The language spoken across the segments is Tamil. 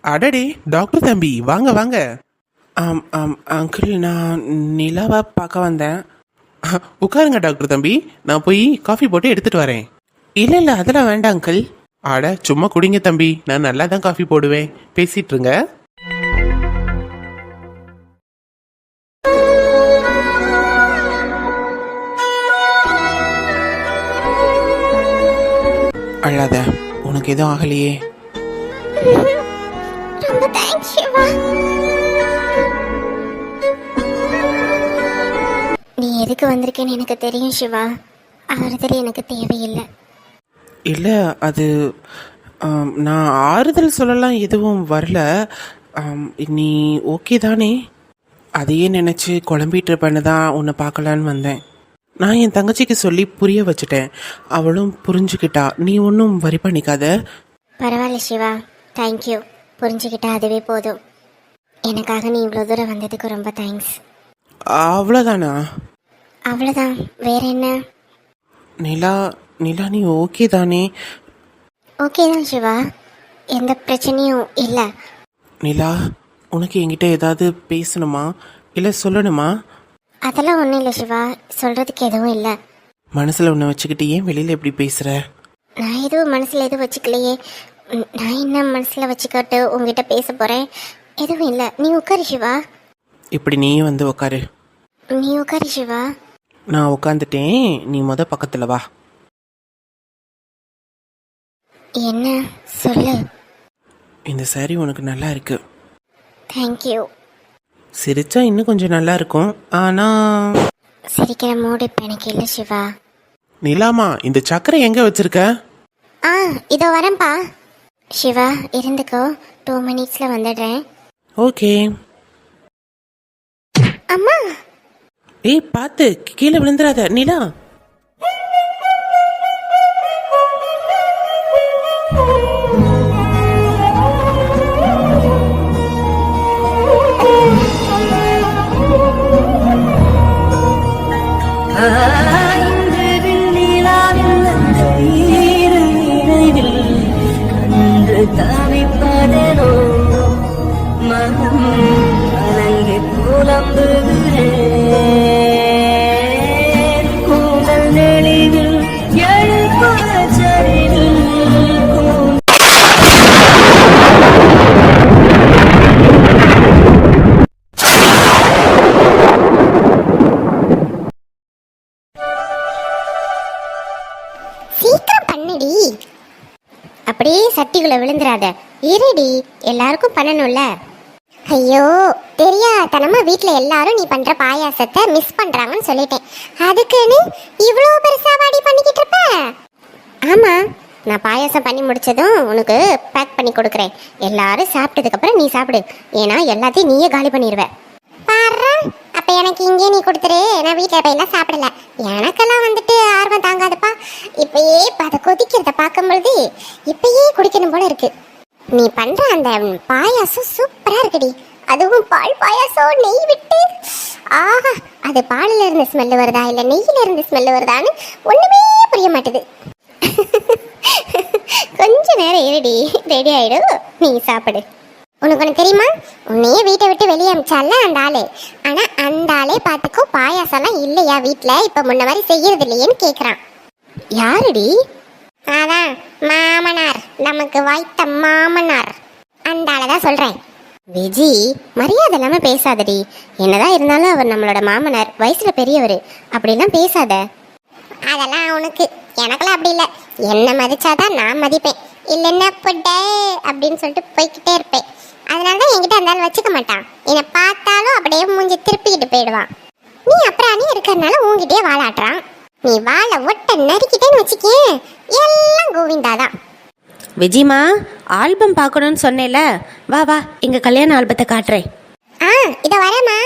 அடடே டாக்டர் தம்பி, வாங்க வாங்க. அங்கிள், நான் நிலாவை பார்க்க வந்தேன். உட்காருங்க டாக்டர் தம்பி, நான் போய் காஃபி போட்டு எடுத்துட்டு வரேன். இல்லை இல்லை, அதெல்லாம் வேண்டாம் அங்கிள். அட சும்மா குடிங்க தம்பி, நான் நல்லா தான் காஃபி போடுவேன். பேசிட்டு இருங்க. அழாத, உனக்கு எதுவும் ஆகலையே. ரொம்ப தேங்க்ஸ் சிவா. நீ எதுக்கு வந்திருக்கேன்னு எனக்கு தெரியும் சிவா. ஆறுதல் எனக்கு தேவையில்லை. இல்லை, அது நான் ஆறுதல் சொல்லலாம் எதுவும் வரல. நீ ஓகே தானே? அதையே நினச்சி குழம்பிட்டு இருப்பேன்னு தான் உன்னை பார்க்கலான்னு வந்தேன். நான் என் தங்கச்சிக்கு சொல்லி புரிய வச்சுட்டேன், அவளும் புரிஞ்சுக்கிட்டா. நீ ஒன்றும் வரி பண்ணிக்காத. பரவாயில்ல சிவா, தேங்க்யூ. புரிஞ்சுக்கிட்டா அதுவே போதும். எனக்காக நீ இவ்வளோ தூரம் வந்ததுக்கு ரொம்ப தேங்க்ஸ். அவ்வளோதானா? அவ்வளோதான், வேற என்ன? நிலா நிலா, நீ ஓகே தானே? ஓகே தான் சிவா, எந்த பிரச்சனையும் இல்லை. நிலா, உனக்கு என்கிட்ட ஏதாவது பேசணுமா இல்லை சொல்லணுமா? அதெல்லாம் ஒன்றும் இல்லை சிவா, சொல்கிறதுக்கு எதுவும் இல்லை. மனசில் உன்னை வச்சுக்கிட்டு ஏன் வெளியில் எப்படி பேசுகிற? நான் எதுவும் மனசில் எதுவும் வச்சுக்கலையே. நான் என்ன மனசில் வச்சுக்கிட்டு உங்ககிட்ட பேச போகிறேன்? எதுவும் இல்லை, நீ உட்காரு சிவா. இப்படி நீயும் வந்து உட்காரு. நீ உட்காரு சிவா. நான் உட்காந்துட்டேன், நீ பக்கத்தில் வா. என்ன சொல்லு. இந்த சாரி உனக்கு நல்லா இருக்கு. தேங்க்யூ. சிரிச்சா இன்னும் கொஞ்சம் நல்லா இருக்கும், ஆனால் சிரிக்கிற மூடு இப்போ எனக்கு இல்லை சிவா. நிலாமா, இந்த சக்கரை எங்கே வச்சிருக்க? இதோ வரேன்ப்பா. சிவா இருந்துக்கோ, 2 மினிட்ஸில் வந்துடுறேன். ஓகே. அம்மா. ஏய் பார்த்து, கீழே விழுந்துடாத நிலா. தவிப்பதனோ மனம் கலங்கி புலம்புகிறேன். கூந்தல் நெளிவில் எழுப்பச்சரிவில் சீக்கிரம் பண்ணுடி. அப்படியே சட்டிக்குள்ள விழுந்துடாத, இருடி, எல்லாருக்கும் பண்ணணும்ல. ஐயோ, தெரியாதனமா வீட்டுல எல்லாரும் நீ பண்ற பாயாசத்தை மிஸ் பண்றாங்கன்னு சொல்லிட்டேன். அதுக்குன்னு இவ்வளோ பெருசா வாடி பண்ணிக்கிட்டு இருப்ப? ஆமா, நான் பாயாசம் பண்ணி முடிச்சதும் உனக்கு பேக் பண்ணி கொடுக்குறேன். எல்லாரும் சாப்பிட்டதுக்கு அப்புறம் நீ சாப்பிடு, ஏன்னா எல்லாத்தையும் நீயே காலி பண்ணிடுவ. பாரு, அப்ப எனக்கு இங்கே நீ கொடுத்துரு, நான் வீட்டில் போயெல்லாம் சாப்பிடல. எனக்கெல்லாம் வந்துட்டு ஆர்வம் தாங்காதப்பா. இப்பயே அதை கொதிக்கிறத பார்க்கும்பொழுது இப்பயே குடிக்கணும் போல இருக்கு. நீ பண்ற அந்த பாயாசம் சூப்பரா இருக்குடி. அதுவும் பால் பாயாசம் நெய் விட்டு. ஆஹா, அது பாலில் இருந்து ஸ்மெல்லு வருதா இல்லை நெய்யில இருந்து ஸ்மெல்லு வருதான்னு ஒண்ணுமே புரிய மாட்டுது. கொஞ்ச நேரம் இருடி, ரெடி ஆயிடும், நீ சாப்பிடு. உனக்கு ஒன்று தெரியுமா, உன்னையே வீட்டை விட்டு வெளியே அமிச்சால அந்த ஆளு. ஆனா அந்த ஆளே பார்த்துக்கோ பாயாசம்லாம் இல்லையா வீட்டில், இப்போ முன்ன மாதிரி செய்யறது இல்லையேன்னு கேட்குறான். யாருடி? அதான் மாமனார், நமக்கு வாய்த்த மாமனார். அந்த ஆளை தான் சொல்றேன். விஜி, மரியாதை இல்லாம பேசாதடி. என்னதான் இருந்தாலும் அவர் நம்மளோட மாமனார், வயசுல பெரியவர், அப்படிலாம் பேசாத. அதெல்லாம் உனக்கு, எனக்கெல்லாம் அப்படி இல்லை. என்ன மதிச்சாதான் நான் மதிப்பேன், இல்லைன்னா புட்டே அப்படின்னு சொல்லிட்டு போய்கிட்டே இருப்பேன். அதனாலதான் என்கிட்ட அந்த ஆள் வச்சுக்க மாட்டான். என்னை பார்த்தாலும் அப்படியே மூஞ்சி திருப்பிக்கிட்டு போயிடுவான். நீ அப்புறம் இருக்கிறதுனால உங்ககிட்டயே வாழாட்டுறான். நீ வாழை ஒட்ட நறுக்கிட்டேன்னு வச்சுக்கே, எல்லாம் கோவிந்தாதான். விஜிமா, ஆல்பம் பார்க்கணும்னு சொன்னேல, வா வா, எங்க கல்யாண ஆல்பத்தை காட்டுறேன். இதை வரேம்மா.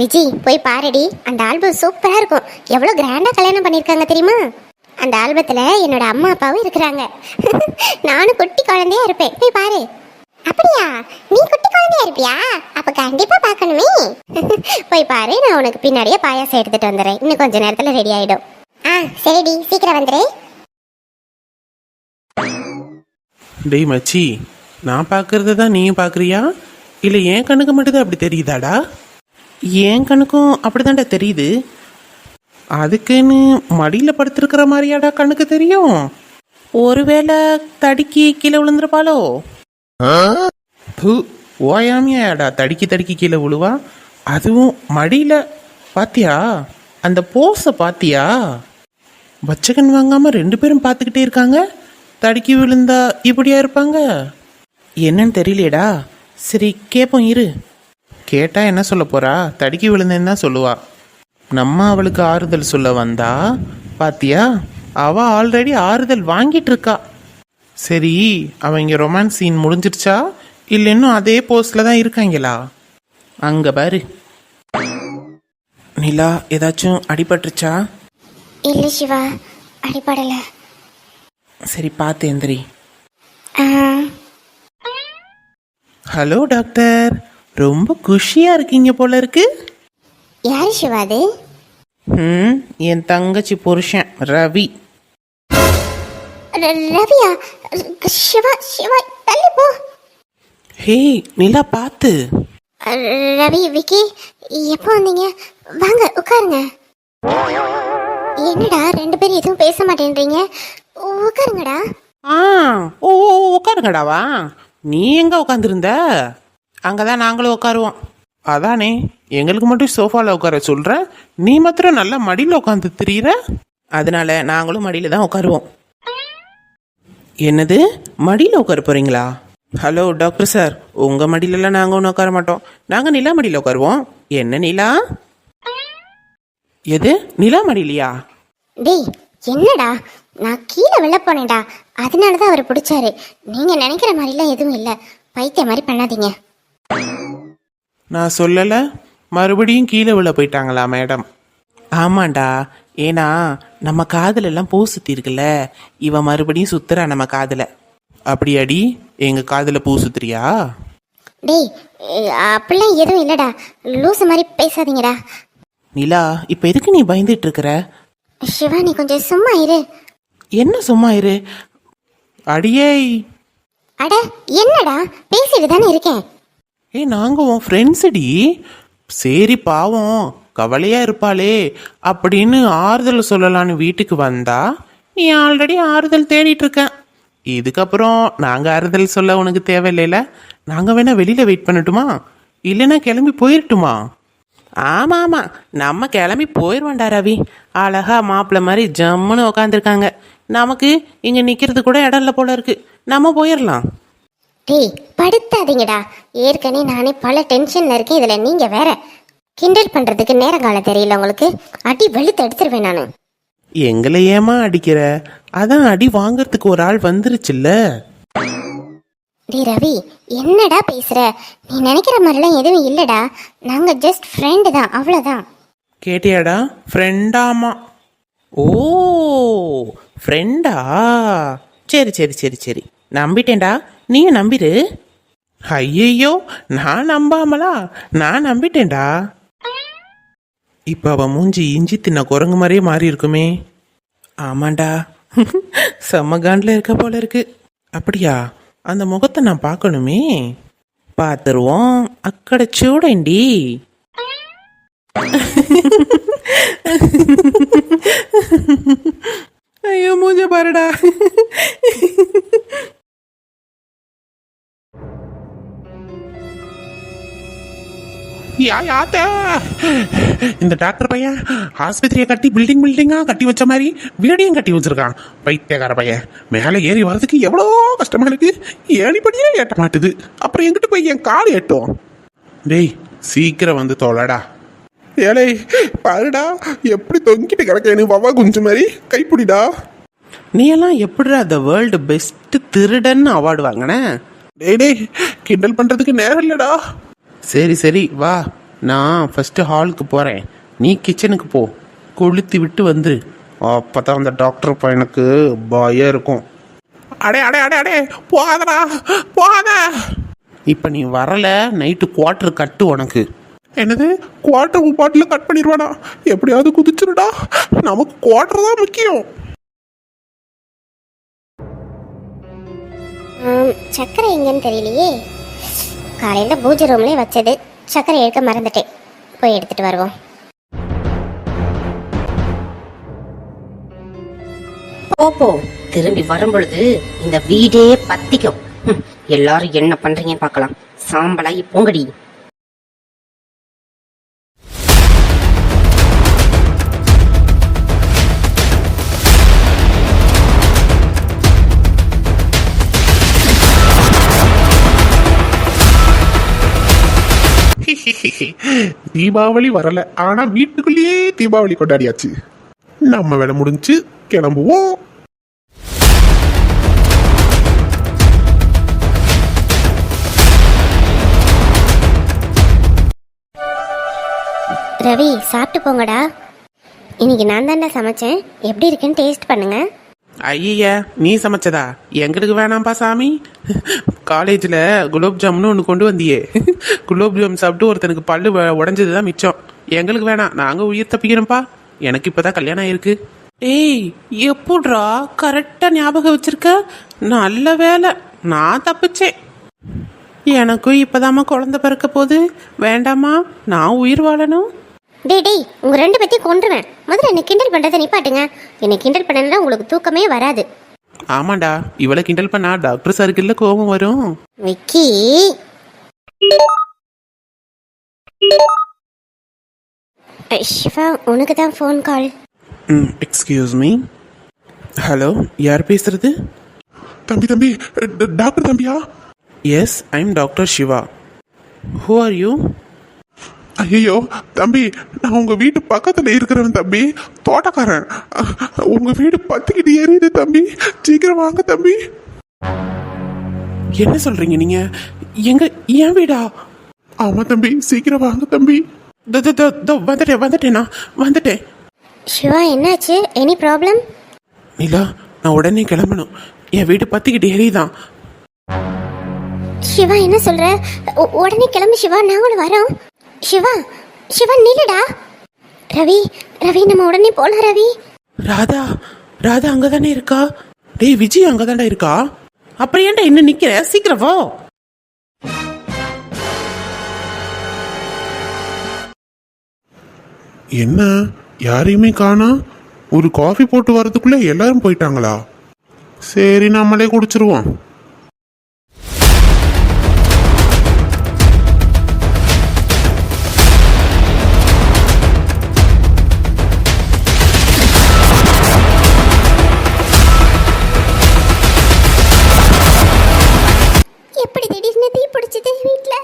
விஜி, போய் பாருடி, அந்த ஆல்பம் சூப்பரா இருக்கும். எவ்வளவு கிராண்டா கல்யாணம் பண்ணிருக்காங்க தெரியுமா? அந்த ஆல்பத்துல என்னோட அம்மா அப்பாவும் இருக்கிறாங்க. நானும் குட்டி குழந்தையா இருப்பேன், போய் பாரு. அப்படியா, நீ குட்டி குழந்தையா இருப்பியா? அப்ப கண்டிப்பா பார்க்கணுமே. போய் பாரு, நான் உனக்கு பின்னாடியே பாயாசம் எடுத்துட்டு வந்துடுறேன். இன்னும் கொஞ்ச நேரத்துல ரெடி ஆயிடும். சரிடி, சீக்கிரம் வந்துரு. டேய் மச்சி, நான் பார்க்கறது தான் நீயும் பார்க்குறியா இல்லை என் கண்ணுக்கு மட்டும்தான் அப்படி தெரியுதாடா? என் கண்ணுக்கும் அப்படிதான்டா தெரியுது. அதுக்குன்னு மடியில் படுத்திருக்கிற மாதிரியாடா கண்ணுக்கு தெரியும்? ஒருவேளை தடுக்கி கீழே விழுந்துருப்பாளோ? ஓயாமையாடா தடுக்கி தடுக்கி கீழே விழுவா? அதுவும் மடியில் பாத்தியா? அந்த போஸை பாத்தியா? வச்சகன் வாங்காம 2 பேரும் பார்த்துக்கிட்டே இருக்காங்க. தடுக்கி விழுந்தா இப்படியா இருப்பாங்க? என்னன்னு தெரியலையேடா. சரி கேட்போம் இரு. கேட்டா என்ன சொல்ல போறா? தடுக்கி விழுந்தேன்னு தான் சொல்லுவா. நம்ம அவளுக்கு ஆறுதல் சொல்ல வந்தா பாத்தியா, அவ ஆல்ரெடி ஆறுதல் வாங்கிட்டு இருக்கா. சரி, அவங்க ரொமான்ஸ் சீன் முடிஞ்சிருச்சா இல்லை இன்னும் அதே போஸ்ட்ல தான் இருக்காங்களா? அங்க பாரு. நிலா, ஏதாச்சும் அடிபட்டுருச்சா? இல்லை சிவா, அடிப்படல. சரி பார்த்து எந்திரி. ஹலோ டாக்டர், ரொம்ப குஷியா இருக்கீங்க போல இருக்கு. யாரு சிவா அது? என் தங்கச்சி புருஷன் ரவி. ரவியா? சிவா சிவா தள்ளி போ. ஹே நிலா பார்த்து. ரவி, விக்கி, எப்போ வந்தீங்க? வாங்க உட்காருங்க. என்னடா 2 பேரும் எதுவும் பேச மாட்டேன்றீங்க? உட்காருங்கடா. ஓ உட்காருங்கடாவா? நீ எங்க உட்காந்துருந்த? அங்கதான் நாங்களும் உட்காருவோம். அதானே, எங்களுக்கு மட்டும் சோஃபால உட்கார சொல்ற, நீ மாத்திரம் நல்லா மடியில் உட்காந்து திரியிற. அதனால நாங்களும் மடியில தான் உட்காருவோம். என்னது, மடியில் உட்கார போறீங்களா? ஹலோ டாக்டர் சார், உங்க மடியிலலாம் நாங்கள் ஒன்றும் உட்கார மாட்டோம். நாங்கள் நிலா மடியில் உட்காருவோம். என்ன நிலா? எது நிலா மடியிலையா? டேய் என்னடா, நான் கீழே விழ போனேன்டா, அதனால தான் அவர் பிடிச்சாரு. நீங்க நினைக்கிற மாதிரிலாம் எதுவும் இல்லை. பைத்திய மாதிரி பண்ணாதீங்க. நான் சொல்லல, மறுபடியும் கீழே விழ போயிட்டாங்களா மேடம்? ஆமாண்டா, ஏன்னா நம்ம காதுல எல்லாம் பூ சுத்தி இருக்குல்ல, இவ மறுபடியும் சுத்துறா நம்ம காதுல. அப்படியாடி, எங்க காதுல பூ சுத்துறியா? டேய் அப்படிலாம் எதுவும் இல்லடா, லூசு மாதிரி பேசாதீங்கடா. நிலா, இப்ப எதுக்கு நீ பயந்துட்டு இருக்கிற? சிவா, நீ கொஞ்சம் சும்மா இரு. என்ன சும்மா இரு? அடியே. அட என்னடா, பேசிட்டு தானே இருக்கேன். நாங்க உன் ஃப்ரெண்ட்ஸுடி. சரி பாவம் கவலையா இருப்பாளே அப்படின்னு ஆறுதல் சொல்லலான்னு வீட்டுக்கு வந்தா, நீ ஆல்ரெடி ஆறுதல் தேடிட்டு இருக்க. இதுக்கப்புறம் நாங்க ஆறுதல் சொல்ல உனக்கு தேவையில்லைல. நாங்க வேணா வெளியில வெயிட் பண்ணட்டுமா, இல்லைன்னா கிளம்பி போயிரட்டுமா? ஆமா ஆமா, நம்ம கிளம்பி போயிடுவோண்டா ரவி. அழகா மாப்பிள்ள மாதிரி ஜம்முன்னு உக்காந்துருக்காங்க. நமக்கு இங்க நிக்கிறது கூட இடம் இல்லை போல இருக்கு. நம்ம போயிடலாம். டேய் படுத்தாதீங்கடா, ஏற்கனவே நானே பல டென்ஷன்ல இருக்கேன். இதுல நீங்க வேற கிண்டல் பண்றதுக்கு நேரம் காலம் தெரியல உங்களுக்கு. அடி வெளுத்து எடுத்துருவேன் நானு. எங்களை ஏமா அடிக்கிற? அதான் அடி வாங்கறதுக்கு ஒரு ஆள் வந்துருச்சுல்ல. டேய் ரவி, என்னடா பேசுற? நீ நினைக்கிற மாதிரிலாம் எதுவும் இல்லடா. நாங்க ஜஸ்ட் ஃப்ரெண்டு தான், அவ்வளோதான். கேட்டியாடா? ஃப்ரெண்டாமா? ஓ ஃப்ரெண்டா? சரி சரி சரி சரி, நம்பிட்டேன்டா. நீயும் நம்பிடு. ஐயையோ, நான் நம்பாமலா? நான் நம்பிட்டேன்டா. இப்ப அவ மூஞ்சி இஞ்சி தின்ன குரங்கு மாதிரியே மாறி இருக்குமே. ஆமாண்டா, செம்ம காண்டில் இருக்க போல இருக்கு. அப்படியா? அந்த முகத்தை நான் பார்க்கணுமே. பார்த்துருவோம். அக்கடை சூடேண்டி. ஐயோ மூஞ்ச பாருடா. இந்த டாக்டர் பையன் ஆஸ்பத்திரியை கட்டி பில்டிங்கா கட்டி வச்ச மாதிரி வீடையும் கட்டி வச்சிருக்கான். பைத்தியக்கார பையன். மேலே ஏறி வர்றதுக்கு எவ்வளோ கஷ்டமா இருக்கு. ஏணிப்படியே ஏட்ட மாட்டுது, அப்புறம் எங்கிட்டு போய் என் கால் ஏட்டும். டேய் சீக்கிரம் வந்து தோலடா. ஏழை பாருடா, எப்படி தொங்கிட்டு கிடக்கேன்னு வவா குஞ்சு மாதிரி. கைப்பிடிடா. நீ எல்லாம் எப்படிடா த வேர்ல்டு பெஸ்ட் திருடன் அவார்டு வாங்கின? டேய் டேய், கிண்டல் பண்றதுக்கு நேரம் இல்லடா. சரி சரி வா, நான் ஃபர்ஸ்ட் ஹாலுக்கு போறேன், நீ கிச்சனுக்கு போ. கொளுத்தி விட்டு வந்துரு, அப்பதான் அந்த டாக்டர் பையனுக்கு பயம் இருக்கும். அடே அடே அடே அடே, போகாதடா போகாத. இப்ப நீ வரல, நைட்டு குவார்டர் கட்டு உனக்கு. என்னது குவார்டர் பாட்டில் கட் பண்ணிடுவானா? எப்படியாவது குதிச்சிருடா, நமக்கு குவார்டர் தான் முக்கியம். சக்கரை எங்கன்னு தெரியலையே. காலையில் பூஜை ரூம்லேயே வச்சது, சக்கரை எடுக்க மறந்துட்டேன். போய் எடுத்துட்டு வருவோம். போ திரும்பி வரும்பொழுது இந்த வீடே பத்திக்கும். எல்லாரும் என்ன பண்றீங்கன்னு பார்க்கலாம். சாம்பலாகி போங்கடி. தீபாவளி வரல, ஆனா வீட்டுக்குள்ளேயே தீபாவளி கொண்டாடியாச்சு. நம்ம வேலை முடிஞ்சு கிளம்புவோம். ரவி, சாப்பிட்டு போங்கடா. இன்னைக்கு நான் தான்டா சமைச்சேன். எப்படி இருக்குன்னு டேஸ்ட் பண்ணுங்க. ஐயா, நீ சமைச்சதா? எங்களுக்கு வேணாம்ப்பா சாமி. காலேஜில் குலோப் ஜாமுன்னு ஒன்று கொண்டு வந்தியே, குலோப் ஜாம் சாப்பிட்டு ஒருத்தனுக்கு பல்லு உடஞ்சது தான் மிச்சம். எங்களுக்கு வேணாம், நாங்கள் உயிர் தப்பிக்கிறோம்ப்பா. எனக்கு இப்போ தான் கல்யாணம் ஆயிருக்கு. ஏய், எப்படிரா கரெக்டாக ஞாபகம் வச்சிருக்க? நல்ல வேலை, நான் தப்பிச்சேன். எனக்கும் இப்போதாம்மா குழந்தை பிறக்க போகுது. வேண்டாமா, நான் உயிர் வாழணும். டேய், உங்க ரெண்டு பேத்தையும் கொன்றுவேன். முதல்ல என்னை கிண்டல் பண்றதை நிப்பாட்டுங்க. என்னை கிண்டல் பண்ணனா உங்களுக்கு தூக்கமே வராது. ஆமாண்டா, இவளை கிண்டல் பண்ணா டாக்டர் சாருக்கு கோபம் வரும். விக்கி, சிவா, உனக்கு தான் phone call. Excuse me. Hello, யார் பேசுறது? தம்பி, டாக்டர் தம்பியா? Yes, I am doctor Siva. Who are you? ஐயோ தம்பி, நான் உங்க வீட்டு பக்கத்துல இருக்கிறவன் தம்பி, தோட்டக்காரன். உங்க வீடு பத்திக்கிட்டு எரியுது தம்பி, சீக்கிரம் வாங்க தம்பி. என்ன சொல்றீங்க நீங்க? எங்க என் வீடா? ஆமா தம்பி, சீக்கிரம் வாங்க தம்பி. வந்துட்டேன். சிவா, என்னாச்சு? Any problem? நிலா, நான் உடனே கிளம்பணும். என் வீடு பத்திக்கிட்டு எரியுதான். சிவா, என்ன சொல்ற? உடனே கிளம்பு சிவா, நாங்களும் வரோம். சிவா, நில்லுடா. ரவி, நம்ம உடனே போலாம். ரவி, ராதா அங்கதானே இருக்கா? டேய் விஜய் அங்கதான்டா இருக்கா. அப்புறம் ஏன்டா இன்னும் நிக்கிற? சீக்கிரம் வா. என்ன, யாரையுமே காணா? ஒரு காஃபி போட்டு வரதுக்குள்ள எல்லாரும் போயிட்டாங்களா? சரி, நம்மளே குடிச்சிருவோம். எப்படி திடீர்னு தீ பிடிச்சது வீட்ல?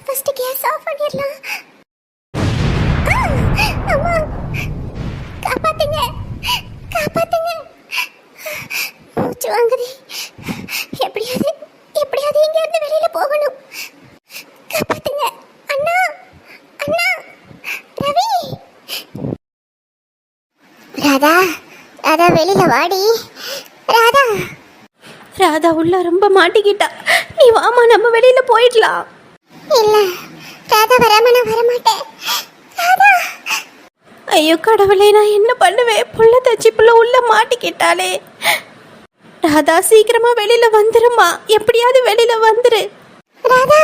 ஃபர்ஸ்ட் கேஸ் ஆஃப் பண்ணிரலாம். அம்மா, காப்பாத்துங்க. மூச்சு வாங்குது. எப்படியாவது இங்க இருந்து வெளியில போகணும். காப்பாத்துங்க. அண்ணா, ரவி. ராதா, வெளியில வாடி. ராதா உள்ள ரொம்ப மாட்டிக்கிட்டா. நீ வாமா, நம்ம வெளியில போயிடலாம். இல்ல ராதா, வராம நான் வரமாட்டேன். ராதா, ஐயோ கடவுளே, நான் என்ன பண்ணுவேன்? புள்ள தச்சி புள்ள உள்ள மாட்டிக்கிட்டாளே. ராதா, சீக்கிரமா வெளியில வந்துருமா. எப்படியாவது வெளியில வந்துரு. ராதா.